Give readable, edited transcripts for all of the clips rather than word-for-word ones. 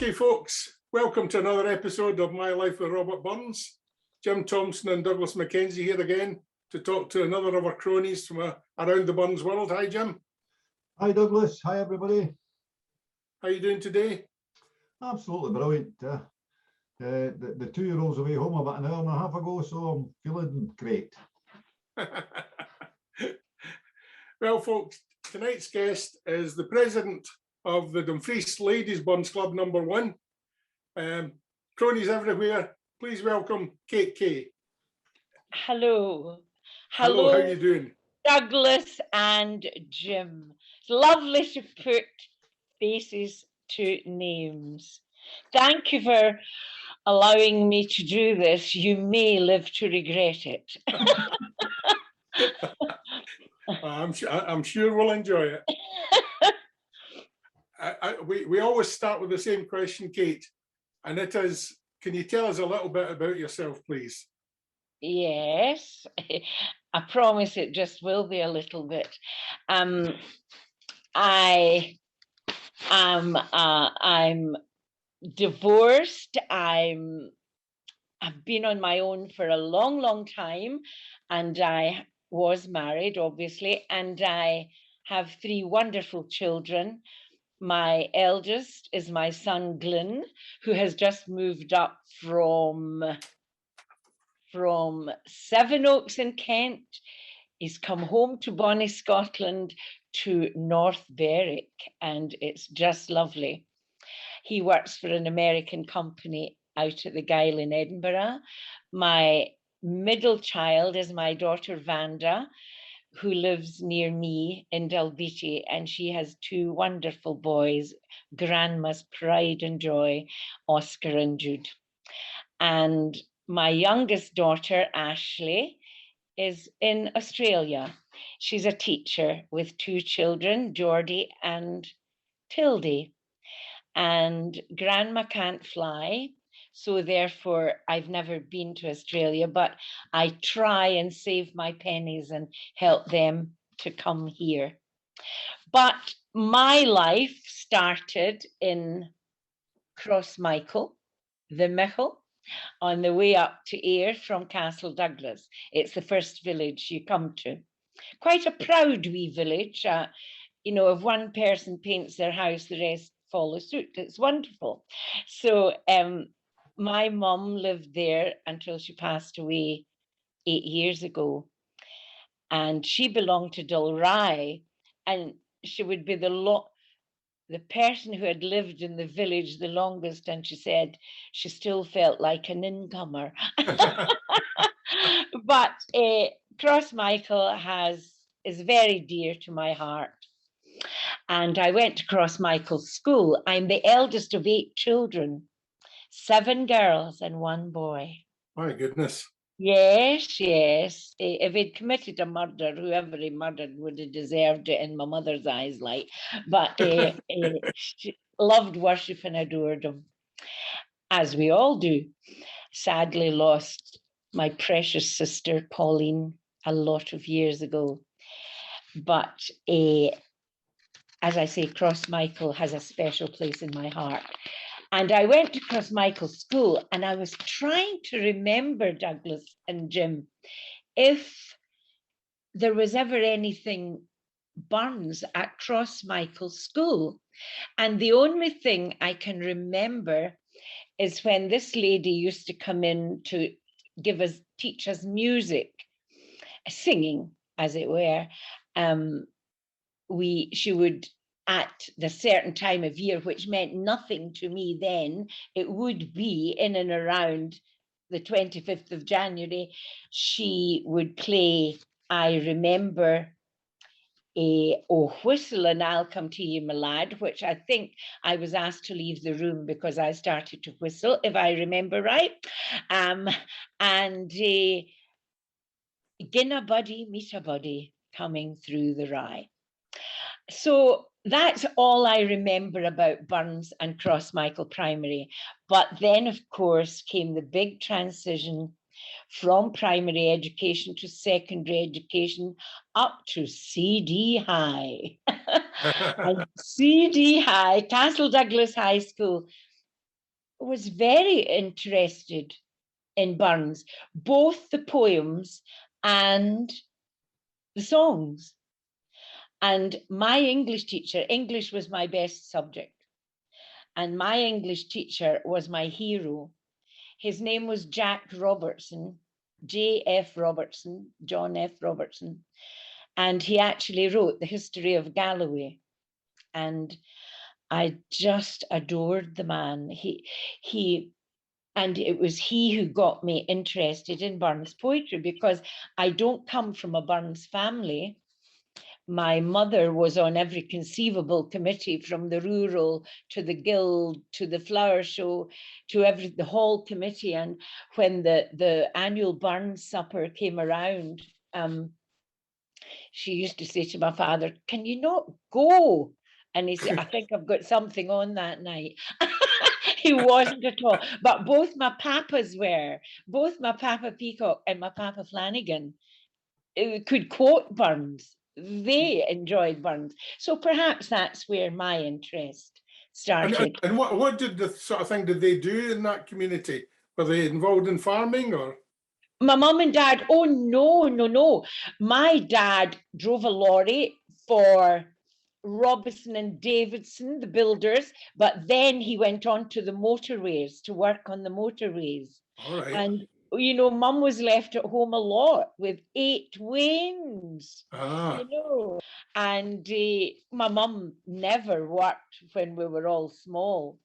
Okay, folks, welcome to another episode of My Life with Robert Burns. Jim Thompson and Douglas Mackenzie here again to talk to another of our cronies from around the Burns world. Hi, Jim. Hi, Douglas. Hi, everybody. How are you doing today? Absolutely brilliant. The 2-year-old's away home about an hour and a half ago, so I'm feeling great. Well, folks, tonight's guest is the president of the Dumfries Ladies Burns Club #1. Cronies everywhere, please welcome Kaye. Hello. Hello, how are you doing? Douglas and Jim. It's lovely to put faces to names. Thank you for allowing me to do this. You may live to regret it. I'm sure we'll enjoy it. We always start with the same question, Kate, and it is, can you tell us a little bit about yourself, please? Yes, I promise it just will be a little bit. I'm divorced. I've been on my own for a long, long time, and I was married, obviously, and I have 3 wonderful children. My eldest is my son, Glyn, who has just moved up from Sevenoaks in Kent. He's come home to Bonnie, Scotland, to North Berwick, and it's just lovely. He works for an American company out at the Gyle in Edinburgh. My middle child is my daughter, Vanda, who lives near me in Dalbeattie, and she has 2 wonderful boys, grandma's pride and joy, Oscar and Jude. And my youngest daughter, Ashley, is in Australia. She's a teacher with 2 children, Geordie and Tildy. And grandma can't fly, so therefore I've never been to Australia, but I try and save my pennies and help them to come here. But my life started in Crossmichael, the Michel, on the way up to Ayr from Castle Douglas. It's the first village you come to. Quite a proud wee village. If one person paints their house, the rest follow suit. It's wonderful. So my mum lived there until she passed away 8 years ago. And she belonged to Dalry, and she would be the person who had lived in the village the longest, and she said she still felt like an incomer. But Crossmichael is very dear to my heart. And I went to Crossmichael School. I'm the eldest of 8 children, 7 girls and 1 boy. My goodness. Yes. If he'd committed a murder, whoever he murdered would have deserved it in my mother's eyes, like. But she loved worship and adored him, as we all do. Sadly lost my precious sister, Pauline, a lot of years ago. But as I say, Crossmichael has a special place in my heart. And I went to Crossmichael School, and I was trying to remember, Douglas and Jim, if there was ever anything Burns at Crossmichael School. And the only thing I can remember is when this lady used to come in to teach us music, singing, as it were. She would, at the certain time of year, which meant nothing to me then, it would be in and around the 25th of January, she would play, I remember, "Oh Whistle and I'll Come to You, My Lad," which I think I was asked to leave the room because I started to whistle, if I remember right. And "Gin a Buddy, Meet a Buddy, Coming Through the Rye." So that's all I remember about Burns and Crossmichael Primary. But then, of course, came the big transition from primary education to secondary education up to CD High. And CD High, Castle Douglas High School, was very interested in Burns, both the poems and the songs. And my English teacher, English was my best subject. And my English teacher was my hero. His name was Jack Robertson, J.F. Robertson, John F. Robertson. And he actually wrote the history of Galloway. And I just adored the man. And it was he who got me interested in Burns poetry, because I don't come from a Burns family. My mother was on every conceivable committee, from the rural to the guild to the flower show to the whole committee. And when the annual Burns supper came around, she used to say to my father, "Can you not go?" And he said, "I think I've got something on that night." He wasn't at all. But both my papas were, both my Papa Peacock and my Papa Flanagan could quote Burns. They enjoyed Burns. So perhaps that's where my interest started. And what did the sort of thing did they do in that community? Were they involved in farming or? My mum and dad, oh no. My dad drove a lorry for Robinson and Davidson, the builders, but then he went on to the motorways to work on the motorways. All right. And you know, Mum was left at home a lot with 8 wains, you know. And my mum never worked when we were all small,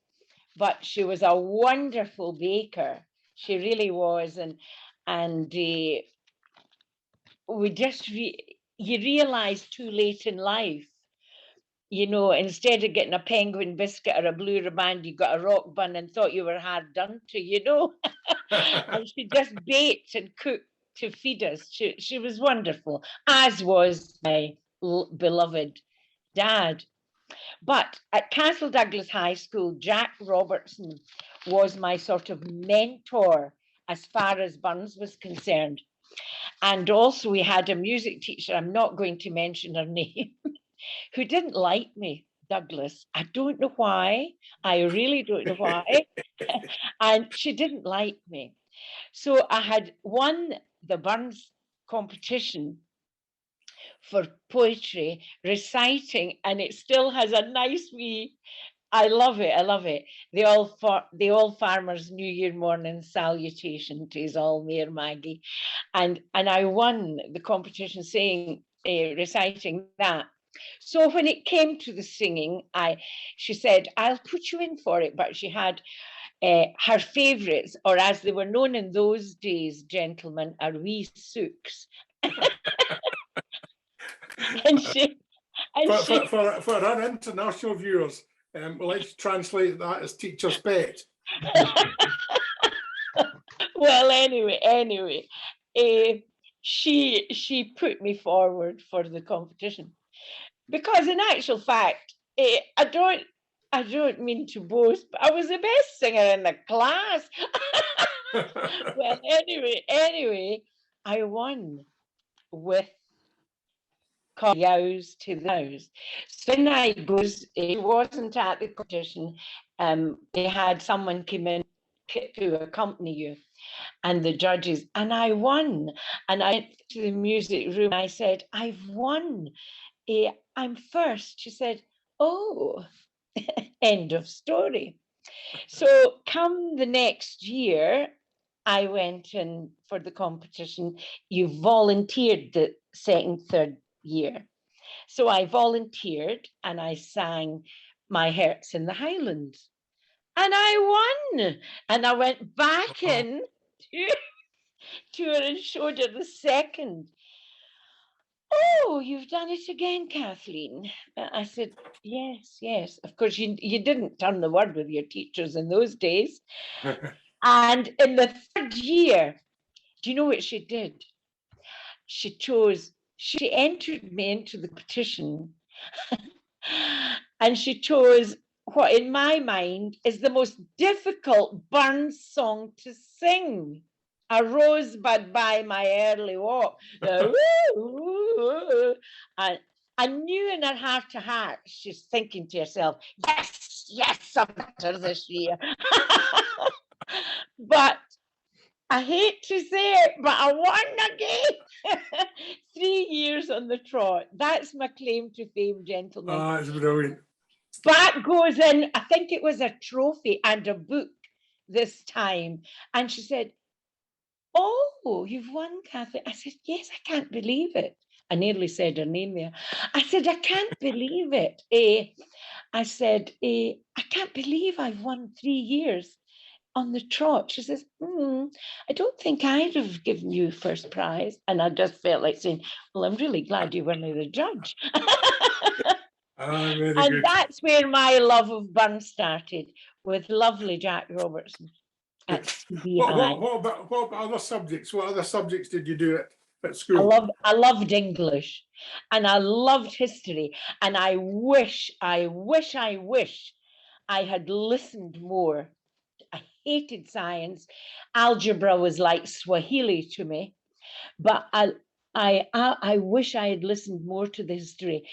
but she was a wonderful baker. She really was. And we just, you realize too late in life, you know, instead of getting a penguin biscuit or a blue riband, you got a rock bun and thought you were hard done to, you know. And she just baked and cooked to feed us. She was wonderful, as was my beloved dad. But at Castle Douglas High School, Jack Robertson was my sort of mentor as far as Burns was concerned. And also we had a music teacher, I'm not going to mention her name, who didn't like me, Douglas. I don't know why. I really don't know why. And she didn't like me. So I had won the Burns competition for poetry, reciting, and it still has a nice wee, I love it. The all farmers New Year morning salutation to his all Mayor Maggie. And I won the competition saying, reciting that. So when it came to the singing, she said, "I'll put you in for it," but she had her favourites, or as they were known in those days, gentlemen, are wee sooks. For our international viewers, we'd like to translate that as teacher's pet. Well, anyway, she put me forward for the competition, because in actual fact, I don't mean to boast, but I was the best singer in the class. Well, anyway, I won with yows to the nows. So when I goes, it wasn't at the competition. They had someone come in to accompany you, and the judges, and I won. And I went to the music room. I said, "I've won. I'm first." She said, "Oh." End of story. So come the next year, I went in for the competition. You volunteered the second, third year. So I volunteered and I sang My Heart's in the Highlands. And I won. And I went back in to her and showed her the second. "Oh, you've done it again, Kathleen." I said, yes. Of course, you didn't turn the word with your teachers in those days. And in the third year, do you know what she did? She entered me into the competition and she chose what in my mind is the most difficult Burns song to sing. "A Rosebud by My Early Walk." And I knew in her heart to heart, she's thinking to herself, yes, yes, I'm better this year. But I hate to say it, but I won again. 3 years on the trot. That's my claim to fame, gentlemen. Ah, it's brilliant. Back goes in, I think it was a trophy and a book this time. And she said, oh, you've won, Kathy. I said, yes, I can't believe it. I nearly said her name there. I said, I can't believe it. I said, I can't believe I've won 3 years on the trot. She says, I don't think I'd have given you first prize. And I just felt like saying, well, I'm really glad you weren't the judge. Ah, very And good. that's where my love of Burn started, with lovely Jack Robertson at CB High. What about other subjects? What other subjects did you do at school? I loved English, and I loved history, and I wish I had listened more. I hated science. Algebra was like Swahili to me, but I wish I had listened more to the history,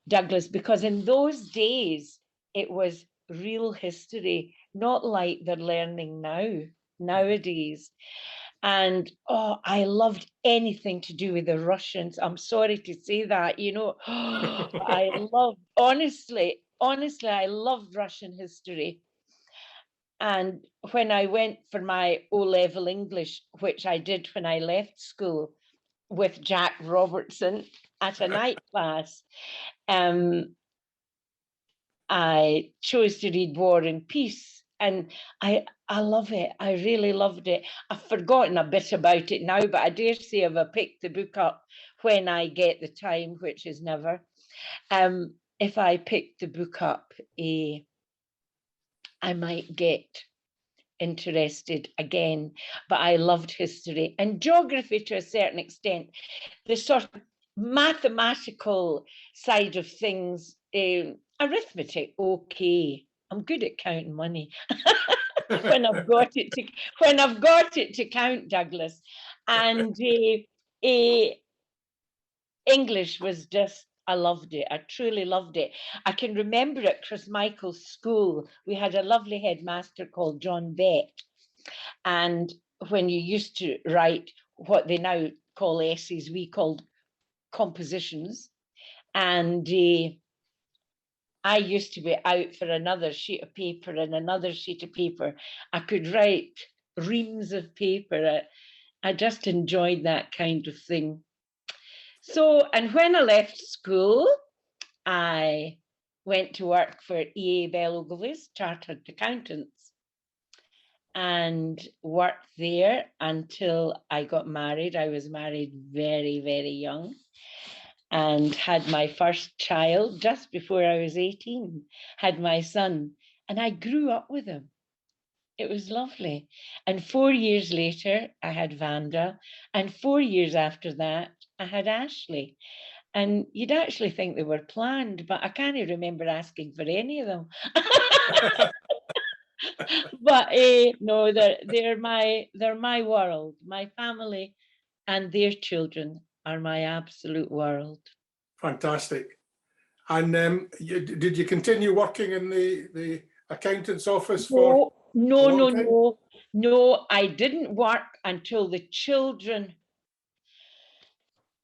Douglas, because in those days it was real history, not like they're learning nowadays. And I loved anything to do with the Russians. I'm sorry to say that, I loved, honestly, I loved Russian history. And when I went for my O-level English, which I did when I left school with Jack Robertson at a night class, I chose to read War and Peace. And I love it. I really loved it. I've forgotten a bit about it now, but I dare say if I pick the book up when I get the time, which is never, if I pick the book up, I might get interested again. But I loved history and geography to a certain extent. The sort of mathematical side of things, arithmetic, okay. I'm good at counting money when I've got it to count, Douglas. And English was just, I loved it. I truly loved it. I can remember at Crossmichael School, we had a lovely headmaster called John Beck. And when you used to write what they now call essays, we called compositions. And I used to be out for another sheet of paper and another sheet of paper. I could write reams of paper. I just enjoyed that kind of thing. So, and when I left school, I went to work for E.A. Bell Ogilvy's Chartered Accountants and worked there until I got married. I was married very, very young and had my first child just before I was 18, had my son, and I grew up with him. It was lovely. And 4 years later, I had Vanda, and 4 years after that, I had Ashley. And you'd actually think they were planned, but I can't remember asking for any of them. But no, they're my world. My family and their children are my absolute world. Fantastic. And did you continue working in the accountant's office for? No, I didn't work until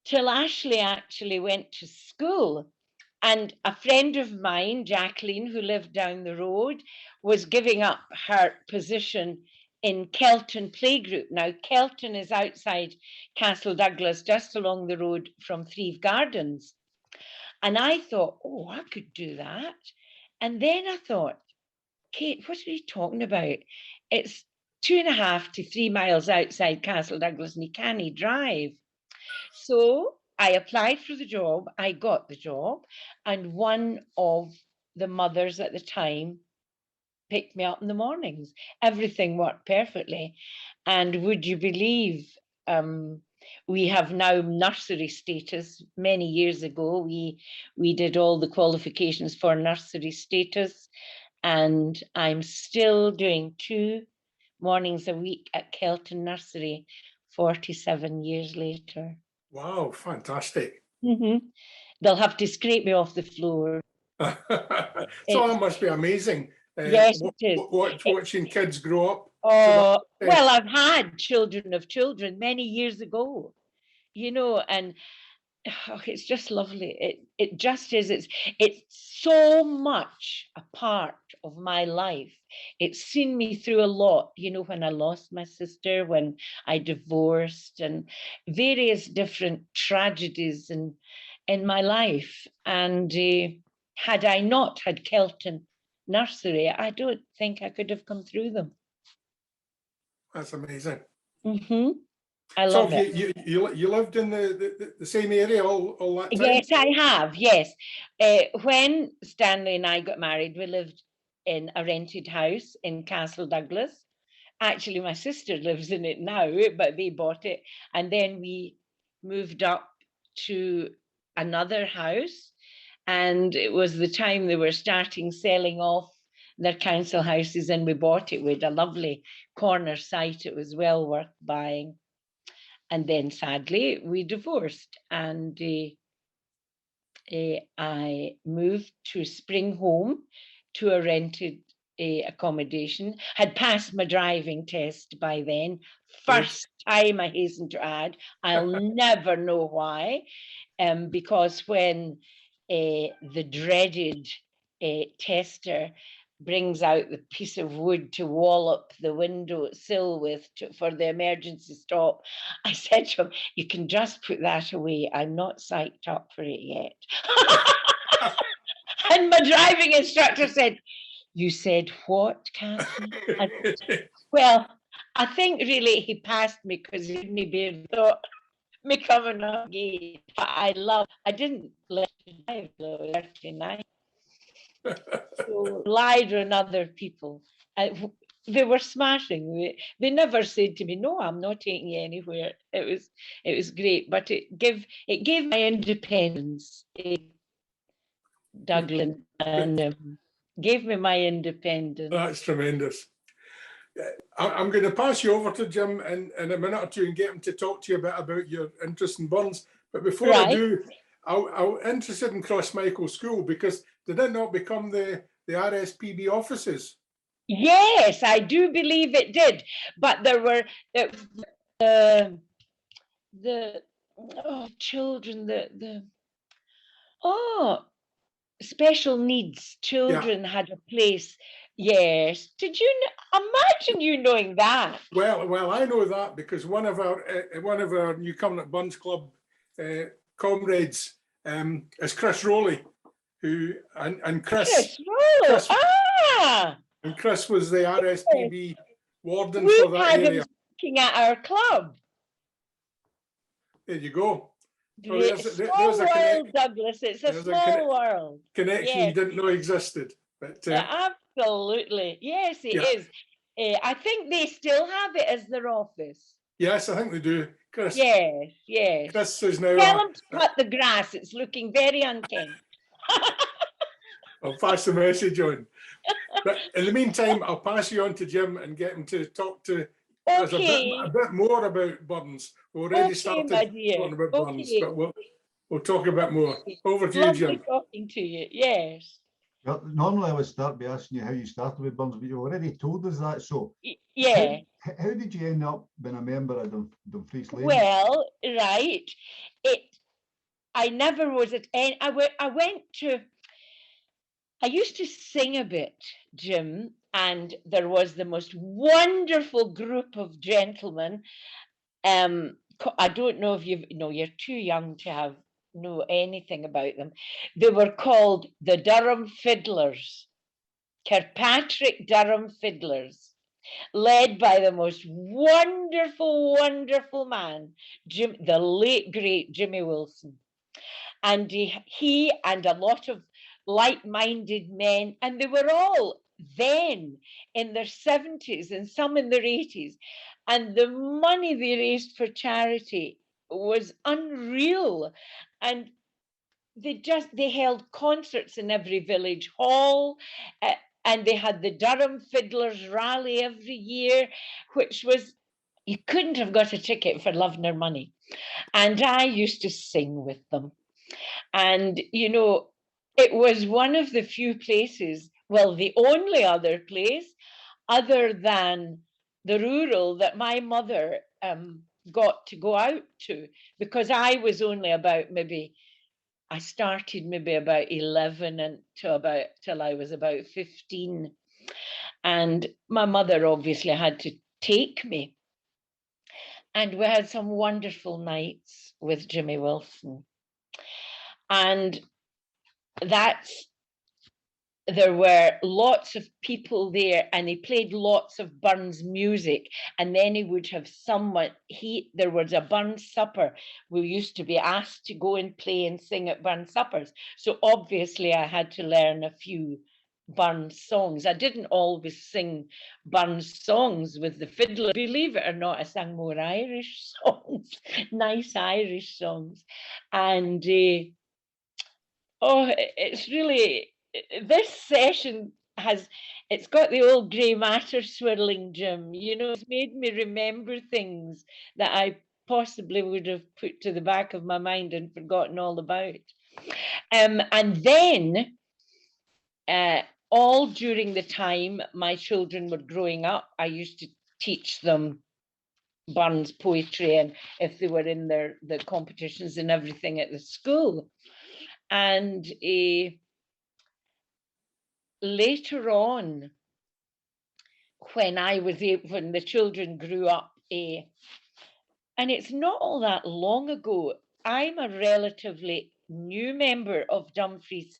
till Ashley actually went to school. And a friend of mine, Jacqueline, who lived down the road, was giving up her position in Kelton Playgroup. Now, Kelton is outside Castle Douglas, just along the road from Thrieve Gardens. And I thought, oh, I could do that. And then I thought, Kate, what are you talking about? It's 2.5 to 3 miles outside Castle Douglas and you can't drive. So I applied for the job, I got the job, and one of the mothers at the time picked me up in the mornings. Everything worked perfectly. And would you believe, we have now nursery status. Many years ago, we did all the qualifications for nursery status, and I'm still doing 2 mornings a week at Kelton Nursery 47 years later. Wow, fantastic. Mm-hmm. They'll have to scrape me off the floor. So that must be amazing. Yes, it is. Watching kids grow up. Oh, well, I've had children of children many years ago, you know, and oh, it's just lovely. It just is. It's so much a part of my life. It's seen me through a lot, you know, when I lost my sister, when I divorced, and various different tragedies in my life. And had I not had Clayton Nursery, I don't think I could have come through them. That's amazing. I love it. You lived in the same area all that time? Yes, I have. Yes. When Stanley and I got married, we lived in a rented house in Castle Douglas. Actually, my sister lives in it now, but they bought it. And then we moved up to another house. And it was the time they were starting selling off their council houses, and we bought it with a lovely corner site. It was well worth buying. And then sadly, we divorced, and I moved to Spring Home to a rented accommodation. Had passed my driving test by then. First time, I hasten to add. I'll never know why, because when the dreaded tester brings out the piece of wood to wall up the window sill with for the emergency stop, I said to him, "You can just put that away. I'm not psyched up for it yet." And my driving instructor said, "You said what, Catherine?" Well, I think really he passed me because he didn't bear thought me coming up again. But I didn't let him drive though, 39. So relied on other people. They were smashing. They never said to me, "No, I'm not taking you anywhere." It was great, but it gave my independence, Douglas, and gave me my independence. That's tremendous. I'm going to pass you over to Jim in a minute or two and get him to talk to you a bit about your interest in burns. But before I do, I'm interested in Crossmichael School, because did it not become the RSPB offices? Yes, I do believe it did. But there were the children, special needs children had a place. Yes. Did you imagine you knowing that? Well, I know that because one of our New Covenant Burns Club comrades is Chris Rowley, and Chris and Chris was the RSPB warden for that area. Looking at our club. There you go. So there's a world, Douglas. It's a small world. Connection you didn't know existed. But absolutely, yes, it is. I think they still have it as their office. Yes, I think they do. Chris. Yes. Chris is now. Tell them to cut the grass. It's looking very unkempt. I'll pass the message on. But in the meantime, I'll pass you on to Jim and get him to talk to us a bit more about burns. We already started talking about burns, but we'll talk a bit more. Over to you, Jim. Talking to you, yes. Well, normally I would start by asking you how you started with burns, but you already told us that. So yeah. How did you end up being a member of Dumfries Ladies? Well, right. I never was at any. I used to sing a bit, Jim, and there was the most wonderful group of gentlemen. I don't know if you're too young to know anything about them. They were called the Durham Fiddlers, Kirkpatrick Durham Fiddlers, led by the most wonderful, wonderful man, the late great Jimmy Wilson. And he and a lot of like-minded men, and they were all then in their 70s and some in their 80s, and the money they raised for charity was unreal. And they held concerts in every village hall, and they had the Durham Fiddlers rally every year, which was, you couldn't have got a ticket for love nor money. And I used to sing with them. And, you know, it was one of the few places, well, the only other place other than the rural that my mother got to go out to, because I was only about I started maybe about 11 and till I was about 15. And my mother obviously had to take me. And we had some wonderful nights with Jimmy Wilson. And that's there were lots of people there, and he played lots of Burns music, and then he would have someone, there was a Burns supper. We used to be asked to go and play and sing at Burns suppers, so obviously I had to learn a few Burns songs. I didn't always sing Burns songs with the fiddler, believe it or not. I sang more Irish songs, nice Irish songs. And it's really, this session it's got the old grey matter swirling, Jim. You know, it's made me remember things that I possibly would have put to the back of my mind and forgotten all about. And then all during the time my children were growing up, I used to teach them Burns poetry, and if they were in the competitions and everything at the school. And later on, when the children grew up, and it's not all that long ago, I'm a relatively new member of Dumfries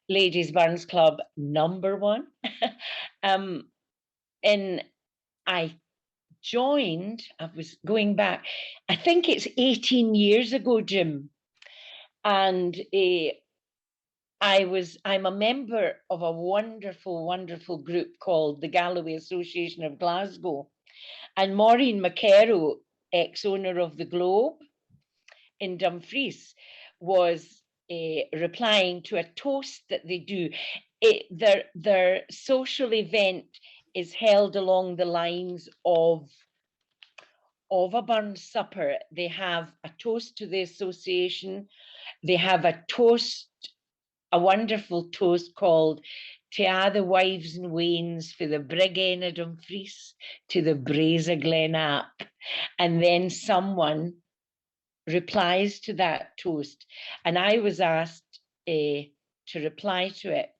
Ladies Burns Club #1. And I joined, I was going back, I think it's 18 years ago, Jim. And I'm a member of a wonderful, wonderful group called the Galloway Association of Glasgow. And Maureen McCarroll, ex-owner of the Globe in Dumfries, was replying to a toast that they do. Their social event is held along the lines of a Burns supper. They have a toast to the association. They have a wonderful toast called "To a' the wives and wains for the brig end of Dumfries to the braes of Glen Ap." And then someone replies to that toast. And I was asked to reply to it.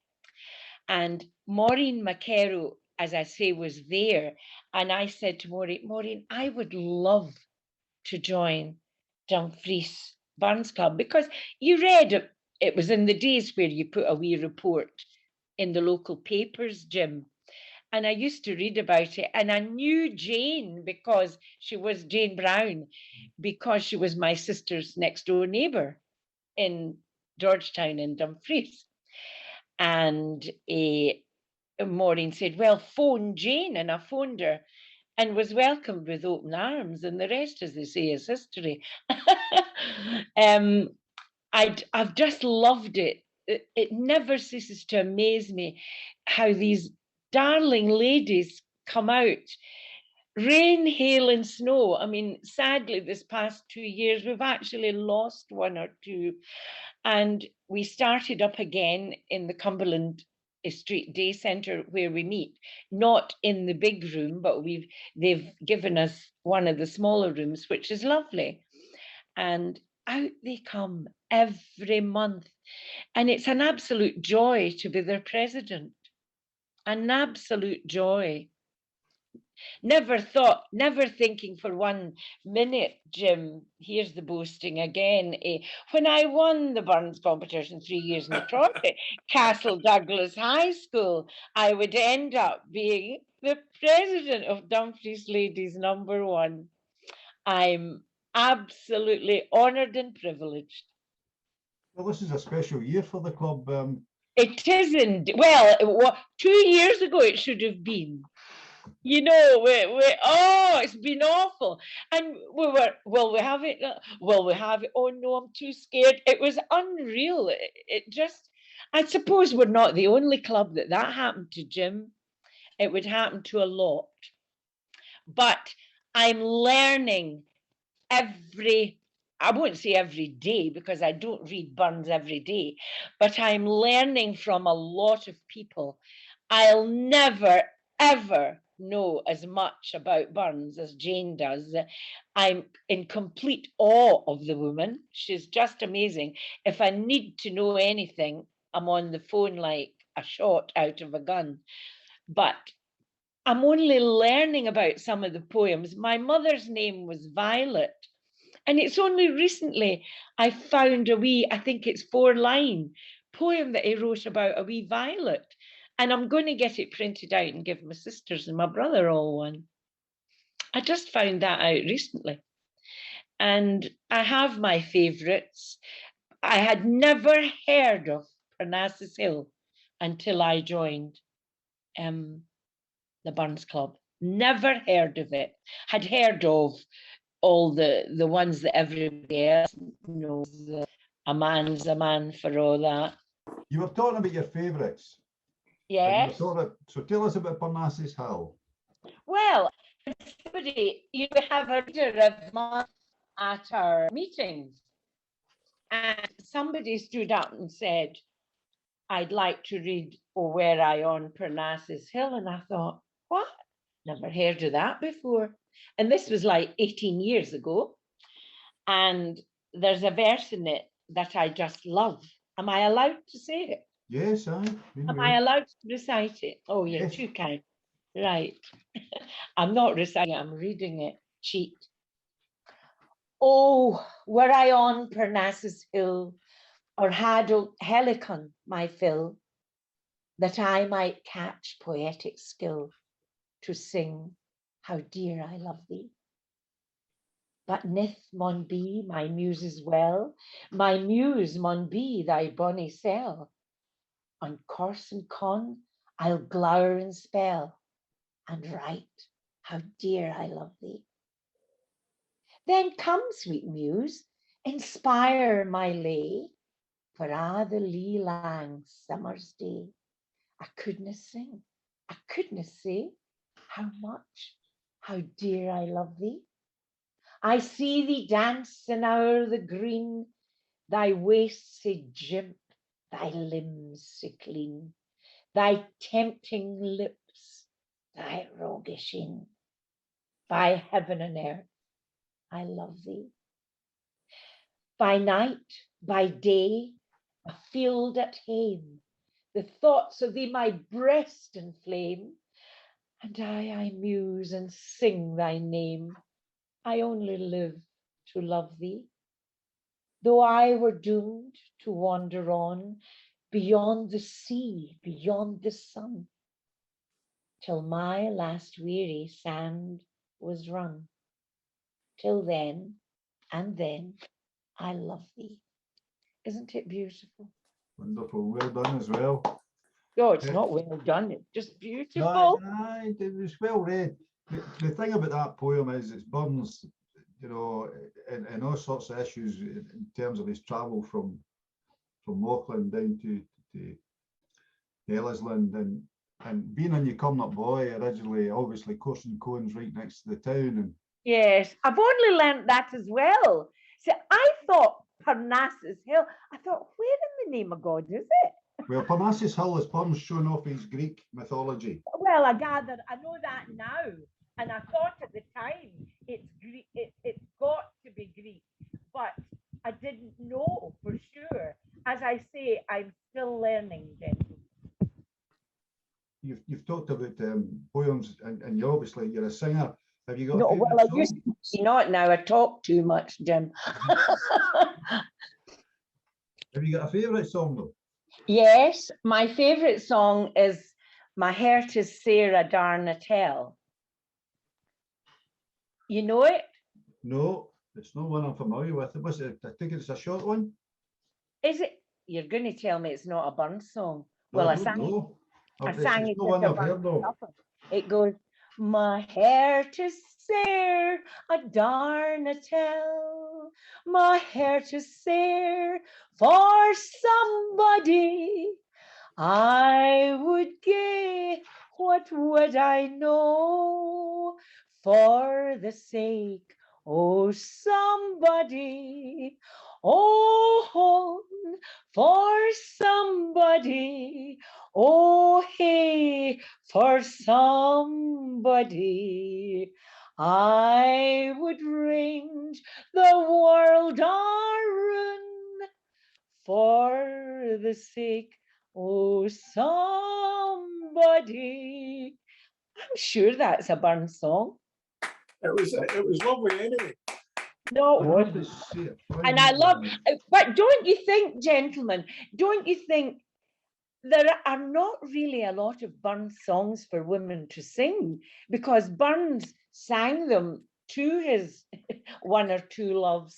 And Maureen McCarroll, as I say, was there. And I said to Maureen, I would love to join Dumfries Burns Club, because you read it was in the days where you put a wee report in the local papers, Jim. And I used to read about it, and I knew Jane, because she was Jane Brown, because she was my sister's next door neighbour in Georgetown in Dumfries. And Maureen said, well, phone Jane, and I phoned her and was welcomed with open arms, and the rest, as they say, is history. I've just loved it. It never ceases to amaze me how these darling ladies come out, rain, hail and snow. I mean, sadly, this past 2 years, we've actually lost one or two. And we started up again in the Cumberland Street Day Centre where we meet, not in the big room, but they've given us one of the smaller rooms, which is lovely. And out they come every month. And it's an absolute joy to be their president. An absolute joy. Never thinking for 1 minute, Jim, here's the boasting again. When I won the Burns competition 3 years in the trophy, Castle Douglas High School, I would end up being the president of Dumfries Ladies #1. I'm absolutely honoured and privileged. Well, this is a special year for the club. It isn't. Well, 2 years ago it should have been. You know, it's been awful. And we have it. Oh no, I'm too scared. It was unreal. It just, I suppose we're not the only club that happened to, Jim. It would happen to a lot. But I'm learning every I won't say every day because I don't read Burns every day, but I'm learning from a lot of people. I'll never, ever know as much about Burns as Jane does. I'm in complete awe of the woman. She's just amazing. If I need to know anything, I'm on the phone like a shot out of a gun. But I'm only learning about some of the poems. My mother's name was Violet. And it's only recently I found a wee, I think it's 4-line poem that he wrote about a wee violet. And I'm going to get it printed out and give my sisters and my brother all one. I just found that out recently. And I have my favourites. I had never heard of Parnassus Hill until I joined the Burns Club. Never heard of it. Had heard of all the ones that everybody else knows. A man's a man for all that. You were talking about your favourites. Yes. So tell us about Parnassus Hill. Well, somebody, you have a reader of mine at our meetings, and somebody stood up and said, I'd like to read O Were I on Parnassus Hill. And I thought, what? Never heard of that before. And this was like 18 years ago. And there's a verse in it that I just love. Am I allowed to say it? Yes, Am I allowed to recite it? Oh, you're Yes. too kind. Right. I'm not reciting it, I'm reading it. Cheat. Oh, were I on Parnassus Hill, or had Helicon my fill, that I might catch poetic skill to sing how dear I love thee. But nith mon be my muse's well, my muse mon be thy bonny cell. On course and con I'll glower and spell, and write how dear I love thee. Then come, sweet muse, inspire my lay, for the lee lang summer's day. I couldna sing, I couldna say how much, how dear I love thee. I see thee dancing o'er the green, thy waist sae jimp, thy limbs sae clean, thy tempting lips, thy roguish in. By heaven and earth, I love thee. By night, by day, afield at hame, the thoughts of thee my breast inflame, and I muse and sing thy name. I only live to love thee. Though I were doomed to wander on, beyond the sea, beyond the sun, till my last weary sand was run. Till then, and then, I love thee. Isn't it beautiful? Wonderful, well done as well. Oh, it's Yeah. not well done, it's just beautiful. Aye, it was well read. The thing about that poem is it's Burns, you know, and all sorts of issues in terms of his travel from Auckland down to Ellisland and being a Newcomer boy originally, obviously Corson Cohen's right next to the town. And Yes, I've only learnt that as well. So I thought Parnassus Hill, I thought, where in the name of God is it? well, Parnassus Hill is Burns showing off his Greek mythology. Well, I gather, I know that now. And I thought at the time, it's Greek, it's got to be Greek, but I didn't know for sure. As I say, I'm still learning, Jen. You've talked about poems, and you obviously you're a singer. Have you got No, a favourite well, I song? used to be not now. I talk too much, Jim. Have you got a favourite song though? Yes, my favourite song is My Heart is Sarah Darnatel. You know it? No, it's not one I'm familiar with. Was it? I think it's a short one. Is it? You're going to tell me it's not a Burns song. Well, I I don't sang it. know. I It's sang it not at one the I've heard Burns of. supper. It goes, my heart is Sarah Darnatel. My heart is Sarah for somebody. I would give, what would I know, for the sake oh somebody, oh for somebody, oh hey for somebody. I would range the world around for the sake, oh somebody. I'm sure that's a Burns song. It was lovely anyway. No, it I have to wasn't. see it. And I love, but don't you think, gentlemen, don't you think there are not really a lot of Burns songs for women to sing, because Burns sang them to his one or two loves.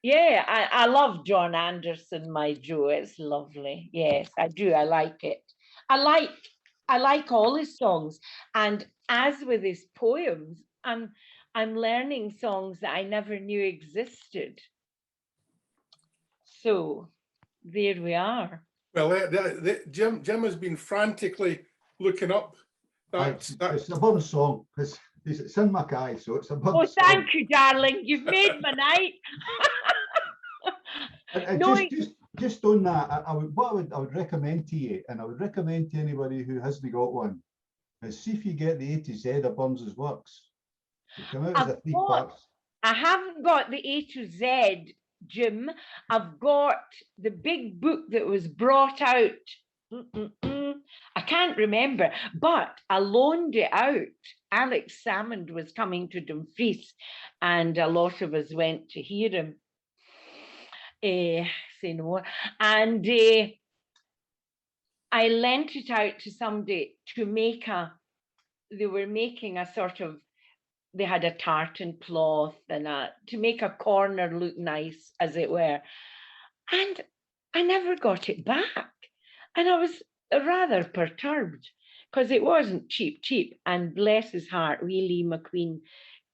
Yeah, I love John Anderson, my Joe. It's lovely. Yes, I do. I like it. I like all his songs. And as with his poems, I'm learning songs that I never knew existed. So there we are. Well, Jim has been frantically looking up It's a Burns song. It's in my Kaye, so it's a Burns Oh, song. thank you, darling. You've made my night. And just on that, I would recommend to you, and I would recommend to anybody who hasn't got one, is see if you get the A to Z of Burns's works. They come out as a 3-part. I haven't got the A to Z, Jim. I've got the big book that was brought out. I can't remember, but I loaned it out. Alex Salmond was coming to Dumfries, and a lot of us went to hear him. Say no more. And I lent it out to somebody to make they were making a sort of, they had a tartan cloth and to make a corner look nice, as it were. And I never got it back. And I was rather perturbed, because it wasn't cheap. And bless his heart, Willie McQueen,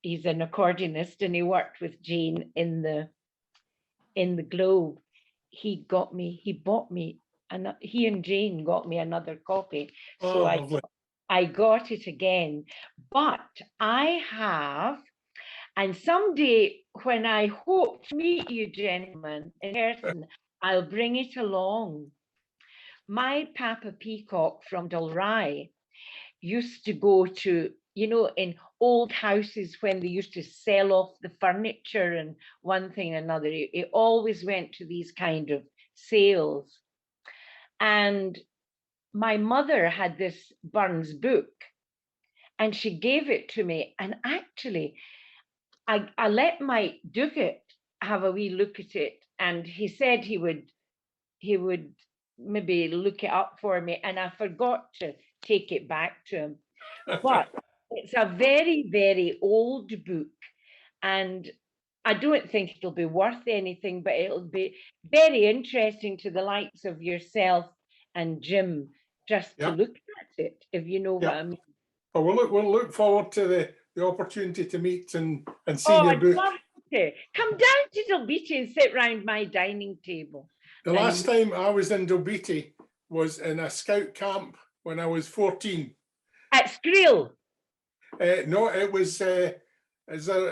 he's an accordionist, and he worked with Jane in the Globe. He bought me, and he and Jane got me another copy. So I got it again. But I have, and someday when I hope to meet you gentlemen in person, I'll bring it along. My Papa Peacock from Dalry used to go to, you know, in old houses when they used to sell off the furniture and one thing and another. It always went to these kind of sales. And my mother had this Burns book, and she gave it to me. And actually, I let Mike Duguid have a wee look at it, and he said he would maybe look it up for me, and I forgot to take it back to him. But it's a very, very old book, and I don't think it'll be worth anything, but it'll be very interesting to the likes of yourself and Jim, just to look at it, if you know what I mean. Well, we'll look forward to the opportunity to meet and see your book. Love to. Come down to Dalbeattie and sit round my dining table. The last time I was in Dalbeattie was in a scout camp when I was 14. At Skrill? No, it was,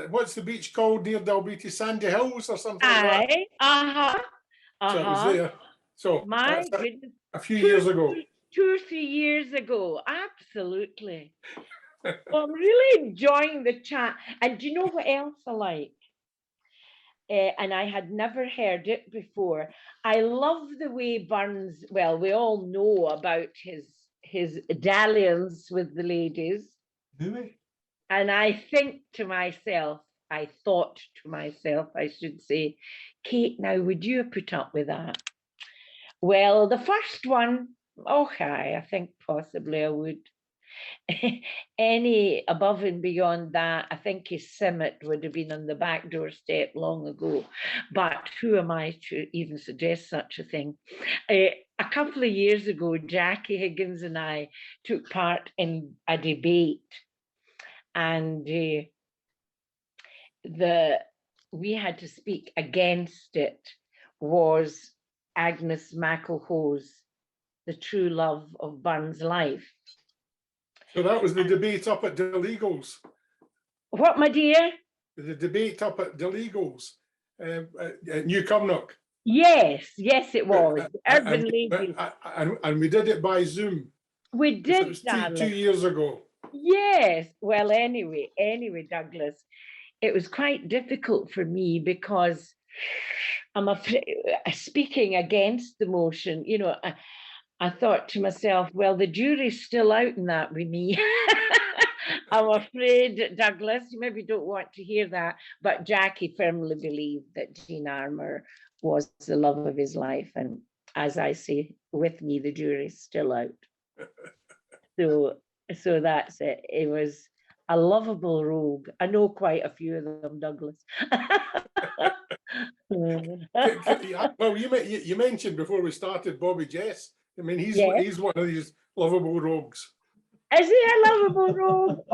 what's the beach called near Dalbeattie? Sandy Hills or something like that? So it was there. So my goodness. A few years ago. 2 or 3 years ago, absolutely. Well, I'm really enjoying the chat. And do you know what else I like? And I had never heard it before. I love the way Burns, well, we all know about his dalliance with the ladies. Do we? And I thought to myself, I should say, Kate, now would you have put up with that? Well, the first one, okay, I think possibly I would. Any above and beyond that, I think his Simmet would have been on the back doorstep long ago. But who am I to even suggest such a thing? A couple of years ago, Jackie Higgins and I took part in a debate, and we had to speak against it. Was Agnes McElhoe's The True Love of Burns' Life. So that was the debate up at Daleagles. What, my dear? The debate up at Delegals at New Cumnock. Yes, yes, it was. And, Urban Ladies. and we did it by Zoom. We It did, was two darling. years ago. Yes. Well, anyway, Douglas, it was quite difficult for me because I'm afraid, speaking against the motion, you know, I thought to myself, well, the jury's still out in that with me. I'm afraid, Douglas, you maybe don't want to hear that, but Jackie firmly believed that Jean Armour was the love of his life. And as I say, with me, the jury's still out. So that's it. It was a lovable rogue. I know quite a few of them, Douglas. Well, you mentioned before we started Bobby Jess. I mean, he's one of these lovable rogues. Is he a lovable rogue?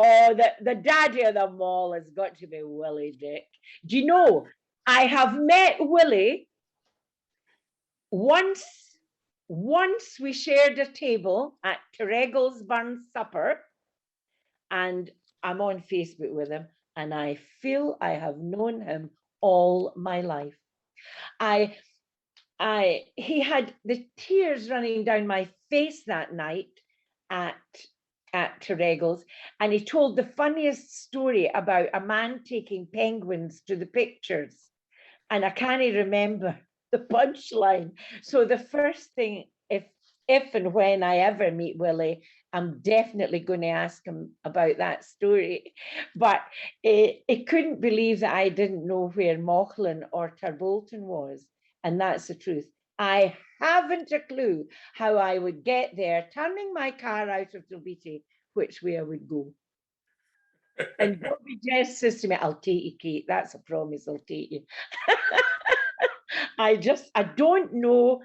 The daddy of them all has got to be Willie Dick. Do you know, I have met Willie once we shared a table at Terregel's Burn Supper, and I'm on Facebook with him, and I feel I have known him all my life. He had the tears running down my face that night at Terregel's, and he told the funniest story about a man taking penguins to the pictures, and I can't remember the punchline. So the first thing, if and when I ever meet Willie, I'm definitely going to ask him about that story. But he couldn't believe that I didn't know where Mauchline or Tarbolton was, and that's the truth. I haven't a clue how I would get there, turning my car out of Dilbeatty, which way I would go. And Bobby Jess says to me, I'll take you, Kate. That's a promise, I'll take you. I don't know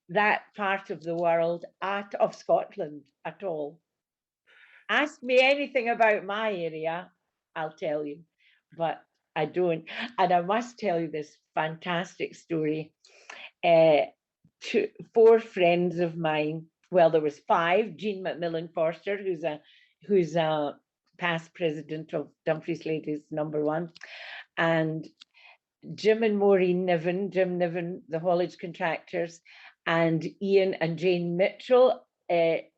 that part of the world of Scotland at all. Ask me anything about my area, I'll tell you, but I don't. And I must tell you this fantastic story. 4 friends of mine, well, there was 5, Jean McMillan Forster, who's a past president of Dumfries Ladies #1, and Jim and Maureen Niven, Jim Niven, the haulage contractors, and Ian and Jane Mitchell, the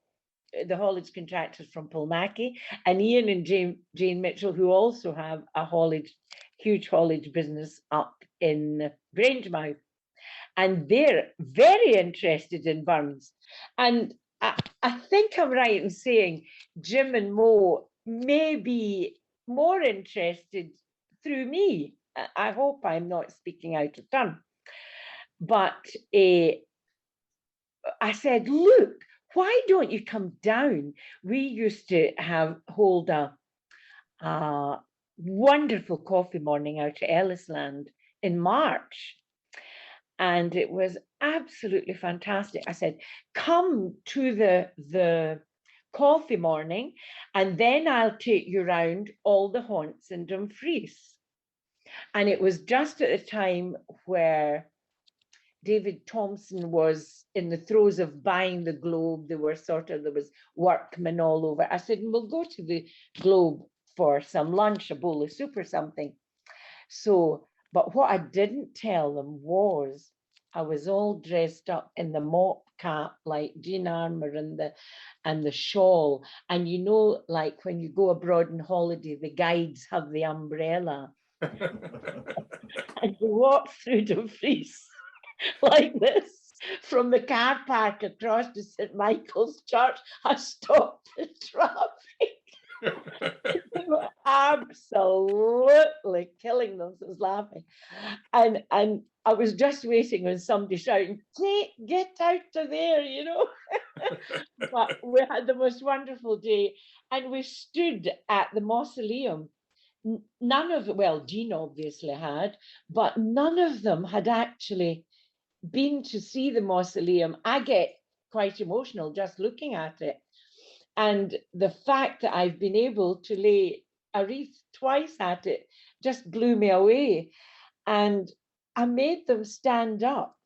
haulage contractors from Pulmackie, and Ian and Jane Mitchell, who also have a huge haulage business up in Grangemouth. And they're very interested in burns. And I think I'm right in saying Jim and Mo may be more interested through me. I hope I'm not speaking out of turn. But I said, look, why don't you come down? We used to hold a wonderful coffee morning out at Ellisland in March. And it was absolutely fantastic. I said, come to the coffee morning, and then I'll take you around all the haunts in Dumfries. And it was just at the time where David Thompson was in the throes of buying the Globe. There was workmen all over. I said, we'll go to the Globe for some lunch, a bowl of soup or something. So, but what I didn't tell them was I was all dressed up in the mop cap like Jean Armour and the shawl. And you know, like when you go abroad on holiday, the guides have the umbrella. And you walk through Dumfries like this from the car park across to St. Michael's Church. I stopped the traffic. They were absolutely killing themselves laughing. And I was just waiting on somebody shouting, get out of there, you know. But we had the most wonderful day, and we stood at the mausoleum. None of, well, Jean obviously had, but none of them had actually been to see the mausoleum. I get quite emotional just looking at it. And the fact that I've been able to lay a wreath twice at it just blew me away. And I made them stand up,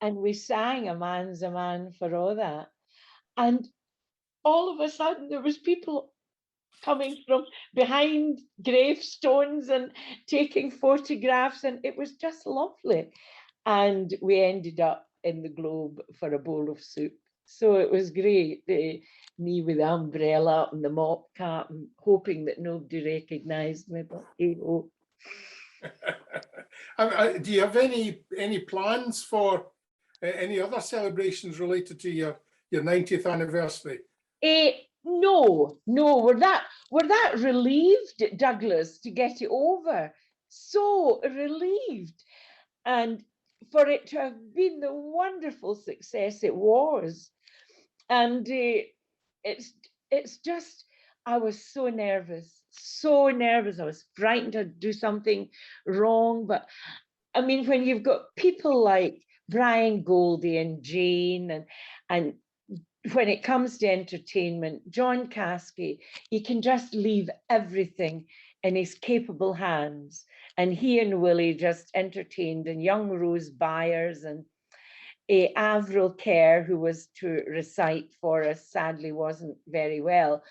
and we sang A Man's a Man for all that. And all of a sudden there was people coming from behind gravestones and taking photographs, and it was just lovely. And we ended up in the Globe for a bowl of soup. So it was great. Me with the umbrella and the mop cap, and hoping that nobody recognised me. But hey, oh. Do you have any plans for any other celebrations related to your 90th anniversary? No, we're that relieved, Douglas, to get it over. So relieved. And for it to have been the wonderful success it was. And it's just, I was so nervous. I was frightened to do something wrong. But I mean, when you've got people like Brian Goldie and Jane, and when it comes to entertainment, John Caskey, you can just leave everything in his capable hands. And he and Willie just entertained, and young Rose Byers and Avril Kerr, who was to recite for us, sadly wasn't very well.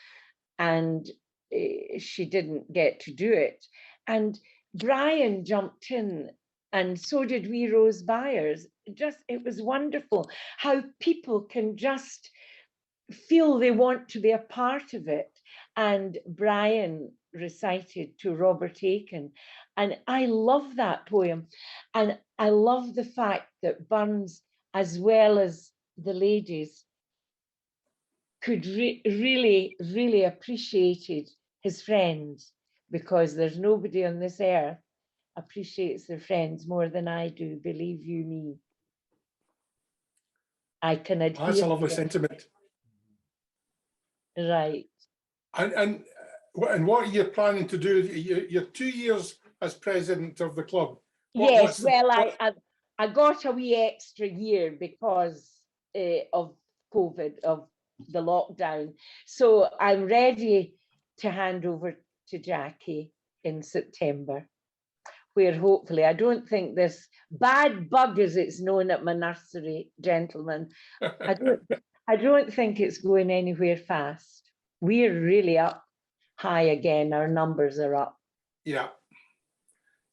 And she didn't get to do it. And Brian jumped in, and so did we Rose Byers. It was wonderful how people can just feel they want to be a part of it. And Brian recited to Robert Aiken, and I love that poem. And I love the fact that Burns, as well as the ladies, could really appreciated his friends, because there's nobody on this earth appreciates their friends more than I do, believe you me. I can adhere. That's a lovely sentiment. Right. And what are you planning to do? You're 2 years as president of the club. Yes, I got a wee extra year because of COVID, of the lockdown. So I'm ready to hand over to Jackie in September, where hopefully, I don't think this bad bug, as it's known at my nursery, gentlemen, I don't think it's going anywhere fast. We're really up high again. Our numbers are up. Yeah,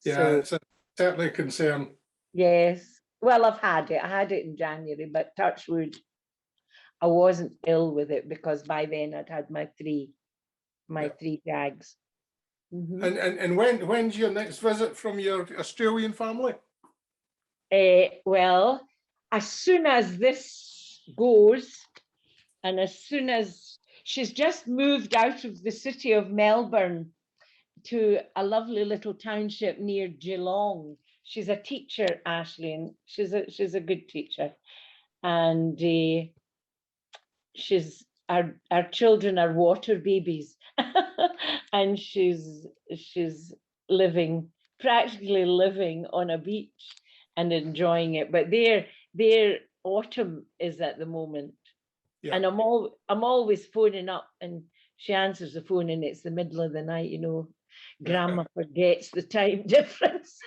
So, it's certainly a concern. yes. Well, I had it in January, but touch wood, I wasn't ill with it, because by then I'd had my three jags. Mm-hmm. And when's your next visit from your Australian family? Well, as soon as this goes, and as soon as she's just moved out of the city of Melbourne to a lovely little township near Geelong. She's a teacher, Ashley, and she's a good teacher. And our children are water babies, and she's practically living on a beach and enjoying it. But their autumn is at the moment. Yeah. And I'm always phoning up, and she answers the phone, and it's the middle of the night, Grandma forgets the time difference.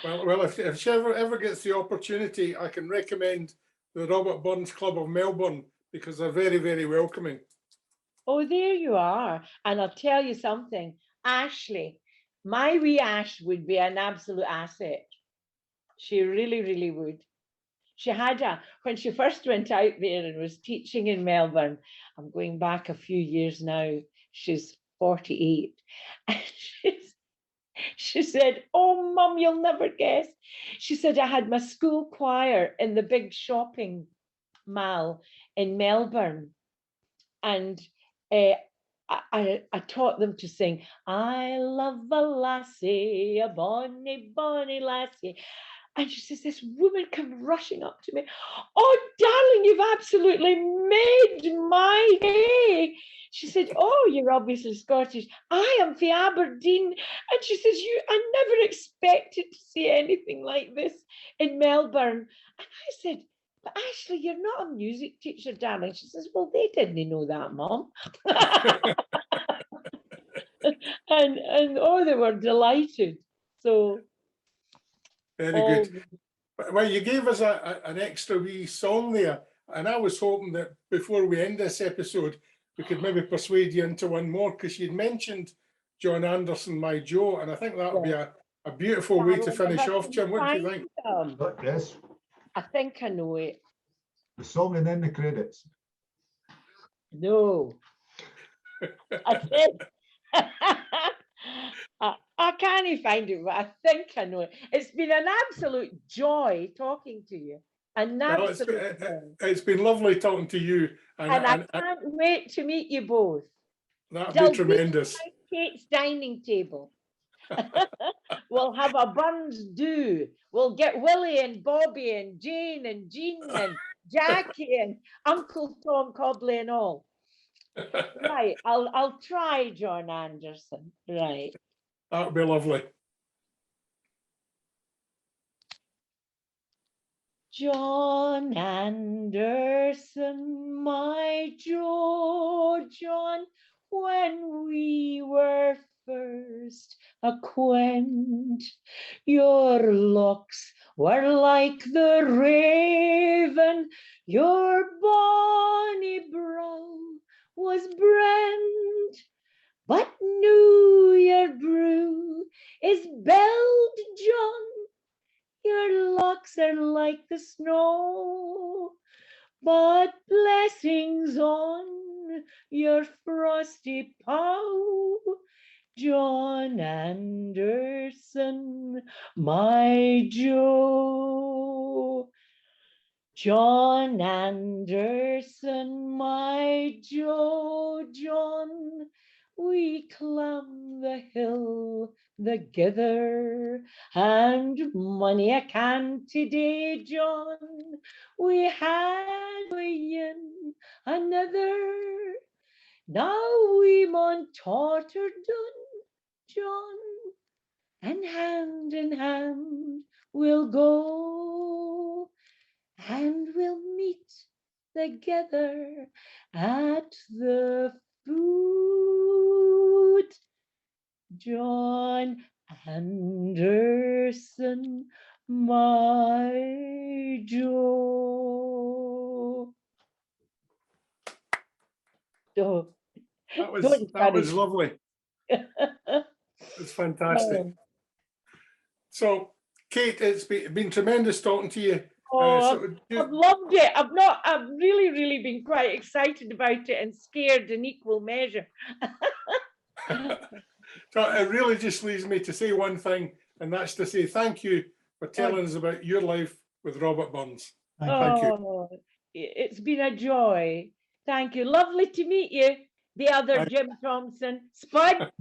Well, if she ever gets the opportunity, I can recommend the Robert Burns Club of Melbourne, because they're very, very welcoming. Oh, there you are. And I'll tell you something, Ashley, my wee Ash would be an absolute asset. She really, really would. She had when she first went out there and was teaching in Melbourne, I'm going back a few years now, she's 48. And she said, "Oh, Mum, you'll never guess." She said, "I had my school choir in the big shopping mall in Melbourne. And I taught them to sing, 'I love a lassie, a bonny, bonny lassie.'" And she says, this woman came rushing up to me. "Oh, darling, you've absolutely made my day." She said, "Oh, you're obviously Scottish. I am from Aberdeen." And she says, "I never expected to see anything like this in Melbourne." And I said, "But Ashley, you're not a music teacher, darling." She says, "Well, they didn't know that, Mum." and oh, they were delighted. So very good. Well, you gave us an extra wee song there, and I was hoping that before we end this episode, we could maybe persuade you into one more, because you'd mentioned John Anderson, My Joe, and I think that would be a beautiful way to finish off, Jim. What do you think? Yes, I think I know it. the song and then the credits. No. I think I can't find it, but I think I know it. It's been an absolute joy talking to you. An Well, absolute joy. it's been lovely talking to you, And I can't wait to meet you both. that'd Till be tremendous. Kate's dining table. We'll have a Burns do. We'll get Willie and Bobby and Jane and Jean and Jackie and Uncle Tom Cobley and all. Right, I'll try John Anderson. Right. That'd be lovely. John Anderson, my Joe, John, when we were first acquaint, your looks were like the raven, your bonny brow was brent, but now your brew is belled, John. Your locks are like the snow, but blessings on your frosty pow. John Anderson, my Joe. John Anderson, my Joe, John, we climb the hill together, and many a can today, John, we had in another. Now we maun totter done, John, and hand in hand we'll go, and we'll meet together at the foot. John Anderson, my Joe. Oh, That was lovely. It's fantastic. So, Kate, it's been tremendous talking to you. I've loved it. I've really been quite excited about it and scared in equal measure. So it really just leaves me to say one thing, and that's to say thank you for telling us about your life with Robert Burns. Thank you. It's been a joy. Thank you. Lovely to meet you, the other Jim Thompson. Spud.